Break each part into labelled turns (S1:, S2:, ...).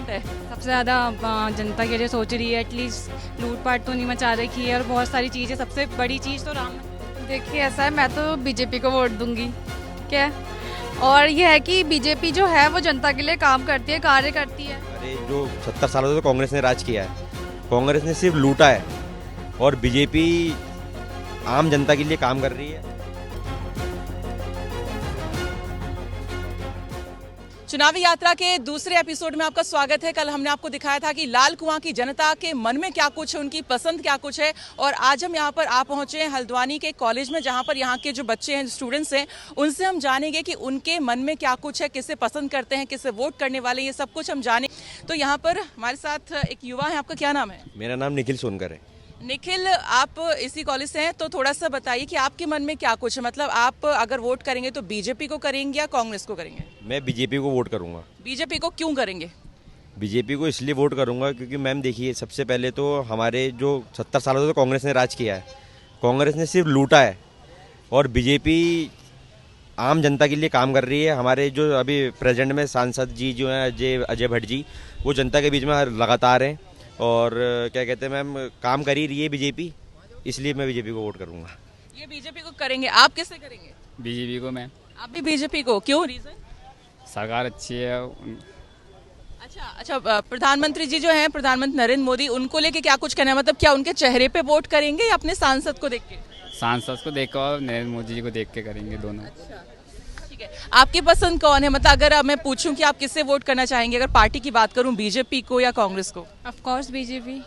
S1: Government है?
S2: सबसे ज़्यादा जनता के लिए सोच रही है, एटलीस्ट लूटपाट तो नहीं मचा रखी है और बहुत सारी चीज़ें। सबसे बड़ी चीज़ तो राम।
S3: देखिए ऐसा है, मैं तो बीजेपी को वोट दूंगी, ठीक है। और ये है कि बीजेपी जो है वो जनता के लिए काम करती है, कार्य करती है।
S4: अरे जो 70 सालों से तो कांग्रेस ने राज किया है, कांग्रेस ने सिर्फ लूटा है और बीजेपी आम जनता के लिए काम कर रही है।
S1: चुनावी यात्रा के दूसरे एपिसोड में आपका स्वागत है। कल हमने आपको दिखाया था कि लाल कुआं की जनता के मन में क्या कुछ है, उनकी पसंद क्या कुछ है। और आज हम यहाँ पर आ पहुंचे हैं हल्द्वानी के कॉलेज में, जहाँ पर यहाँ के जो बच्चे हैं, स्टूडेंट्स हैं, उनसे हम जानेंगे कि उनके मन में क्या कुछ है, किसे पसंद करते हैं, किसे वोट करने वाले, ये सब कुछ हम जाने। तो यहाँ पर हमारे साथ एक युवा है, आपका क्या नाम है?
S4: मेरा नाम निखिल सोनकर है।
S1: निखिल, आप इसी कॉलेज से हैं, तो थोड़ा सा बताइए कि आपके मन में क्या कुछ है। मतलब आप अगर वोट करेंगे तो बीजेपी को करेंगे या कांग्रेस को करेंगे?
S4: मैं बीजेपी को वोट करूंगा।
S1: बीजेपी को क्यों करेंगे?
S4: बीजेपी को इसलिए वोट करूंगा क्योंकि मैम देखिए, सबसे पहले तो हमारे जो 70 सालों से तो कांग्रेस ने राज किया है, कांग्रेस ने सिर्फ लूटा है और बीजेपी आम जनता के लिए काम कर रही है। हमारे जो अभी प्रेजेंट में सांसद जी जो हैं, अजय भट्ट जी, वो जनता के बीच में लगातार हैं और क्या कहते हैं मैम, काम कर ही रही है बीजेपी, इसलिए मैं बीजेपी को वोट करूंगा।
S1: ये बीजेपी को करेंगे, आप किसे करेंगे?
S5: बीजेपी को। मैं
S1: आप भी बीजेपी को, क्यों, रीजन?
S5: सरकार अच्छी है।
S1: अच्छा, प्रधानमंत्री जी जो हैं, प्रधानमंत्री नरेंद्र मोदी, उनको लेके क्या कुछ कहना है? मतलब क्या उनके चेहरे पे वोट करेंगे या अपने सांसद को देख के?
S5: सांसद को देख कर और नरेंद्र मोदी जी को देख के करेंगे, दोनों।
S1: ठीक है, आपकी पसंद कौन है? मतलब अगर मैं पूछूं कि आप किससे वोट करना चाहेंगे, अगर पार्टी की बात करूं, बीजेपी को या कांग्रेस को?
S2: Of course BJP.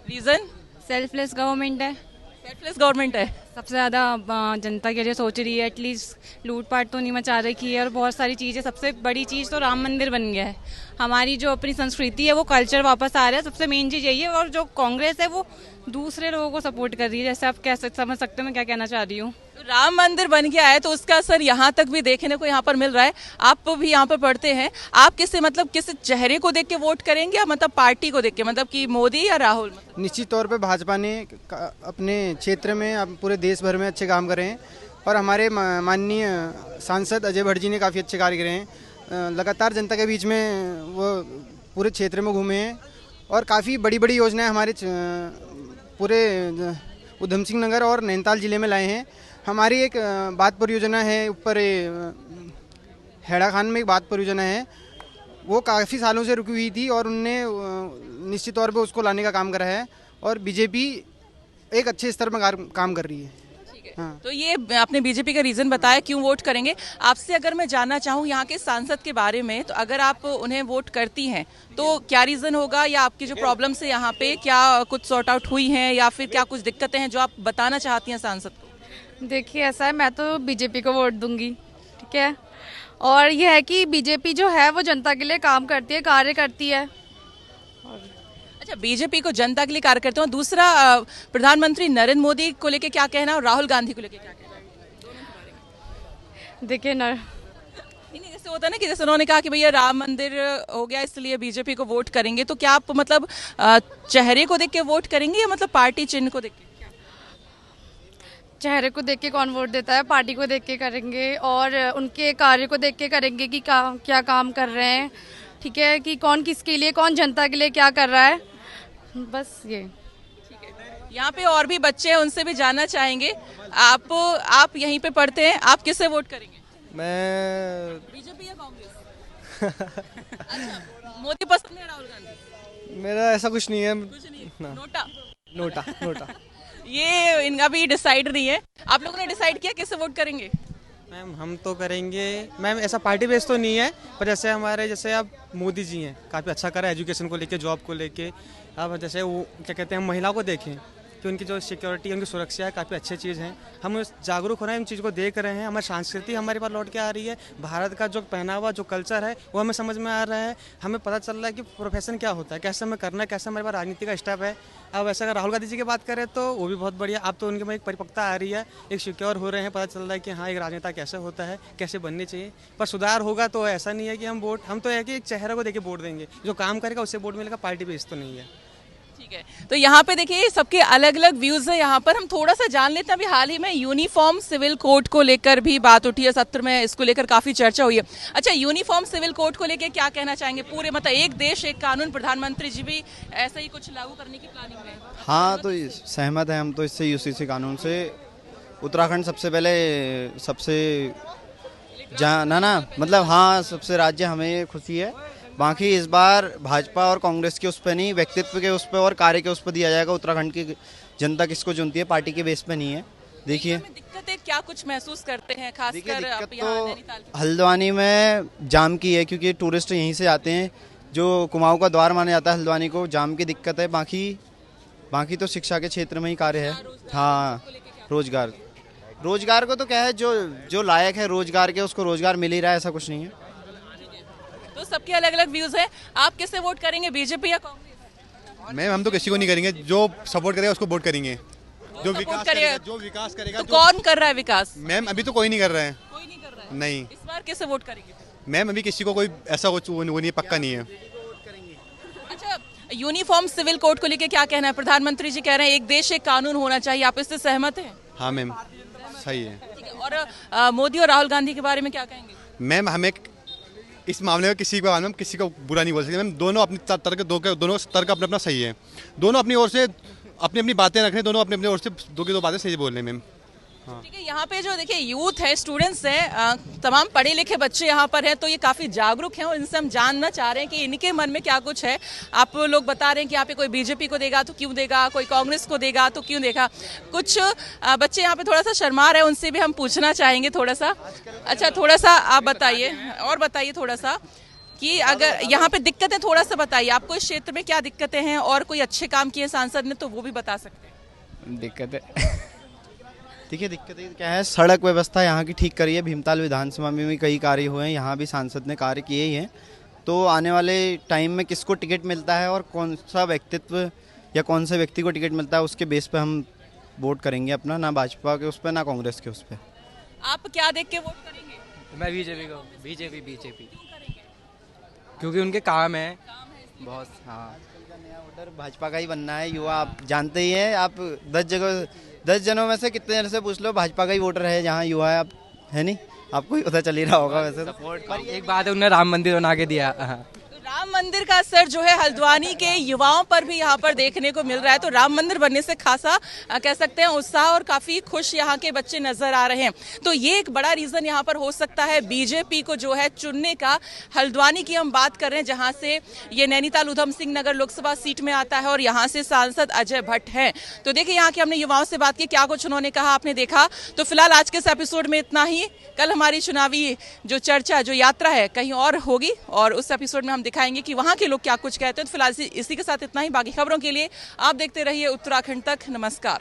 S1: Reason?
S2: Selfless government है।
S1: सेल्फलेस गवर्नमेंट है।
S2: सबसे ज़्यादा जनता के लिए सोच रही है, एटलीस्ट लूटपाट तो नहीं मचा रखी है और बहुत सारी चीज़ें। सबसे बड़ी चीज़ तो राम मंदिर बन गया है। हमारी जो अपनी संस्कृति है, वो कल्चर वापस आ रहा है। सबसे मेन चीज़ यही है। और जो कांग्रेस है, वो दूसरे लोगों को सपोर्ट कर रही है। जैसे आप कैसे समझ सकते हो मैं क्या कहना चाह रही हूँ।
S1: तो राम मंदिर बन गया है तो उसका असर यहाँ तक भी देखने को यहाँ पर मिल रहा है। आप भी यहाँ पर पढ़ते हैं, आप किससे, मतलब किस चेहरे को देख के वोट करेंगे या मतलब पार्टी को देख के, मतलब कि मोदी या राहुल? मतलब
S6: निश्चित तौर पे भाजपा ने अपने क्षेत्र में, अब पूरे देश भर में अच्छे काम करे हैं और हमारे माननीय सांसद अजय भट्ट जी ने काफ़ी अच्छे कार्य करे हैं। लगातार जनता के बीच में वो पूरे क्षेत्र में घूमे हैं और काफ़ी बड़ी बड़ी योजनाएं हमारे पूरे उधम सिंह नगर और नैनीताल जिले में लाए हैं। हमारी एक बात परियोजना है, ऊपर हैड़ा खान में एक बात परियोजना है, वो काफ़ी सालों से रुकी हुई थी और उनने निश्चित तौर पे उसको लाने का काम करा है और बीजेपी एक अच्छे स्तर पर काम कर रही है। हाँ।
S1: तो ये आपने बीजेपी का रीजन बताया क्यों वोट करेंगे। आपसे अगर मैं जानना चाहूँ यहाँ के सांसद के बारे में, तो अगर आप उन्हें वोट करती हैं तो क्या रीजन होगा, या आपकी जो प्रॉब्लम्स है यहाँ पे क्या कुछ सॉर्ट आउट हुई हैं, या फिर क्या कुछ दिक्कतें हैं जो आप बताना चाहती हैं सांसद को?
S3: देखिए ऐसा है, मैं तो बीजेपी को वोट दूंगी, ठीक है। और ये है कि बीजेपी जो है वो जनता के लिए काम करती है, कार्य करती है।
S1: अच्छा, बीजेपी को जनता के लिए कार्य करते हो। दूसरा, प्रधानमंत्री नरेंद्र मोदी को लेके क्या कहना और राहुल गांधी को लेके क्या कहना?
S3: देखिए
S1: नहीं, जैसे होता है ना कि जैसे उन्होंने कहा कि भैया राम मंदिर हो गया इसलिए बीजेपी को वोट करेंगे, तो क्या आप मतलब चेहरे को देख के वोट करेंगे या मतलब पार्टी चिन्ह को देख के?
S3: चेहरे को देख के कौन वोट देता है, पार्टी को देख के करेंगे और उनके कार्य को देख के करेंगे कि क्या काम कर रहे हैं, ठीक है, कि कौन किसके लिए, कौन जनता के लिए क्या कर रहा है, बस ये।
S1: यहाँ पे और भी बच्चे हैं, उनसे भी जानना चाहेंगे। आप यहीं पे पढ़ते हैं, आप किससे वोट करेंगे?
S7: मैं
S1: बीजेपी या कांग्रेस? अच्छा, मोदी पसंद है, राहुल गांधी?
S7: मेरा ऐसा कुछ नहीं है।
S1: कुछ नहीं,
S7: ना।
S1: नोटा
S7: नोटा नोटा
S1: ये इनका भी डिसाइड नहीं है। आप लोगों ने डिसाइड किया किससे वोट करेंगे?
S7: मैम हम तो करेंगे, मैम ऐसा पार्टी बेस तो नहीं है, पर जैसे अब मोदी जी हैं, काफ़ी अच्छा करा एजुकेशन को लेके, जॉब को लेके। अब जैसे वो क्या कहते हैं, हम महिलाओं को देखें कि उनकी जो सिक्योरिटी, उनकी सुरक्षा है, काफ़ी अच्छी चीज़ है। हम जागरूक हो रहे हैं, उन चीज़ को देख रहे हैं। हमारी संस्कृति हमारे पास लौट के आ रही है, भारत का जो पहनावा, जो कल्चर है, वो हमें समझ में आ रहा है। हमें पता चल रहा है कि प्रोफेशन क्या होता है, कैसे हमें करना है, कैसे हमारे पास राजनीति का स्टेप है। अब ऐसा अगर राहुल गांधी जी की बात करें तो वो भी बहुत बढ़िया। अब तो उनके में एक परिपक्वता आ रही है, एक सिक्योर हो रहे हैं, पता चल रहा है कि हाँ, एक राजनेता कैसे होता है, कैसे बननी चाहिए। पर सुधार होगा तो ऐसा नहीं है कि हम तो है कि एक चेहरे को देके वोट देंगे, जो काम करेगा उससे वोट मिलेगा, पार्टी बेस तो नहीं है।
S1: ठीक है, तो यहाँ पे देखिए सबके अलग अलग व्यूज है। यहाँ पर हम थोड़ा सा जान लेते हैं। अभी हाल ही में यूनिफॉर्म सिविल कोड को लेकर भी बात उठी है सत्र में, इसको लेकर काफी चर्चा हुई है। अच्छा, यूनिफॉर्म सिविल कोड को लेकर क्या कहना चाहेंगे? पूरे मतलब एक देश एक कानून, प्रधानमंत्री जी भी ऐसा ही कुछ लागू करने की प्लानिंग में है?
S8: हाँ, तो सहमत है हम तो इससे, यूसीसी कानून से। उत्तराखंड सबसे पहले सबसे ना मतलब हाँ, सबसे राज्य हमें खुशी है। बाकी इस बार भाजपा और कांग्रेस के उस पर नहीं, व्यक्तित्व के उस पर और कार्य के उस पर दिया जाएगा। उत्तराखंड की जनता किसको चुनती है, पार्टी के बेस पे नहीं है। देखिए
S1: दिक्कतें क्या कुछ महसूस करते हैं, खासकर
S8: दिक्कत
S1: आप यहाँ नैनीताल
S8: तो हल्द्वानी में जाम की है, क्योंकि टूरिस्ट यहीं से आते हैं। जो कुमाऊं का द्वार माना जाता है हल्द्वानी को, जाम की दिक्कत है। बाकी तो शिक्षा के क्षेत्र में ही कार्य है। हाँ, रोजगार को तो क्या है, जो लायक है रोजगार के, उसको रोजगार मिल ही रहा है, ऐसा कुछ नहीं है।
S1: तो सबके अलग अलग व्यूज हैं। आप किससे वोट करेंगे, बीजेपी या कांग्रेस?
S9: मैम, हम तो किसी को नहीं करेंगे, जो सपोर्ट करेगा उसको वोट करेंगे। जो विकास करेगा।
S1: तो कौन कर रहा है विकास?
S9: मैम, अभी तो कोई नहीं कर रहा है।
S1: कोई नहीं कर रहा है।
S9: नहीं।
S1: इस बार किससे वोट करेंगे?
S9: मैम, अभी किसी को कोई ऐसा कुछ वो नहीं है, पक्का नहीं है।
S1: अच्छा, यूनिफॉर्म सिविल कोड को लेकर क्या कहना है? प्रधानमंत्री जी कह रहे हैं एक देश एक कानून होना चाहिए, आप इससे सहमत हैं?
S9: हाँ मैम, सही है।
S1: ठीक है, और मोदी और राहुल गांधी के बारे में क्या कहेंगे?
S9: मैम, हमें इस मामले में किसी को बुरा नहीं बोल सकते। मैम, दोनों अपनी दोनों स्तर का अपना अपना सही है। दोनों अपनी ओर से अपनी अपनी बातें रख रहे हैं, दोनों अपनी अपनी ओर से दो की दो बातें सही बोल रहे हैं मैम।
S1: ठीक है, यहाँ पे जो देखिए यूथ है, स्टूडेंट्स हैं, तमाम पढ़े लिखे बच्चे यहाँ पर हैं, तो ये काफ़ी जागरूक हैं और इनसे हम जानना चाह रहे हैं कि इनके मन में क्या कुछ है। आप लोग बता रहे हैं कि यहाँ पे कोई बीजेपी को देगा तो क्यों देगा, कोई कांग्रेस को देगा तो क्यों देगा। कुछ बच्चे यहाँ पे थोड़ा सा शर्मा रहे हैं, उनसे भी हम पूछना चाहेंगे थोड़ा सा। अच्छा, थोड़ा सा आप बताइए और बताइए थोड़ा सा कि अगर यहाँ पे दिक्कतें थोड़ा सा बताइए, आपको इस क्षेत्र में क्या दिक्कतें हैं और कोई अच्छे काम किए सांसद ने तो वो भी बता सकते हैं।
S5: दिक्कत है
S8: देखिए, दिक्कतें क्या है, सड़क व्यवस्था यहाँ की ठीक करी है। भीमताल विधानसभा में भी कई कार्य हुए हैं, यहाँ भी सांसद ने कार्य किए ही हैं। तो आने वाले टाइम में किसको टिकट मिलता है और कौन सा व्यक्तित्व या कौन से व्यक्ति को टिकट मिलता है, उसके बेस पे हम वोट करेंगे अपना, ना भाजपा के उस पर ना कांग्रेस के उस पर।
S1: आप क्या देख के वोट करेंगे?
S10: मैं बीजेपी को, बीजेपी क्योंकि उनके काम है बहुत। हाँ,
S8: वोटर भाजपा का ही बनना है। युवा आप जानते ही हैं, आप 10 जनों में से कितने जन से पूछ लो, भाजपा का ही वोटर है जहाँ युवा है। आप है नहीं, आपको ही पता चल ही रहा होगा वैसे तो।
S10: एक बात है, उन्होंने राम मंदिर बना के दिया।
S1: तो राम मंदिर का असर जो है हल्द्वानी के युवाओं पर भी यहाँ पर देखने को मिल रहा है। तो राम मंदिर बनने से खासा कह सकते हैं उत्साह और काफी खुश यहाँ के बच्चे नजर आ रहे हैं। तो ये एक बड़ा रीजन यहाँ पर हो सकता है बीजेपी को जो है चुनने का। हल्द्वानी की हम बात कर रहे हैं, जहाँ से ये नैनीताल उधम सिंह नगर लोकसभा सीट में आता है और यहाँ से सांसद अजय भट्ट हैं। तो देखिए, यहाँ के हमने युवाओं से बात की, क्या कुछ उन्होंने कहा आपने देखा। तो फिलहाल आज के इस एपिसोड में इतना ही। कल हमारी चुनावी जो चर्चा, जो यात्रा है, कहीं और होगी और उस एपिसोड में हम दिखाएंगे कि वहाँ के लोग क्या कुछ कहते हैं। तो फिलहाल इसी के साथ इतना ही। बाकी खबरों के लिए आप देखते रहिए उत्तराखंड तक। नमस्कार।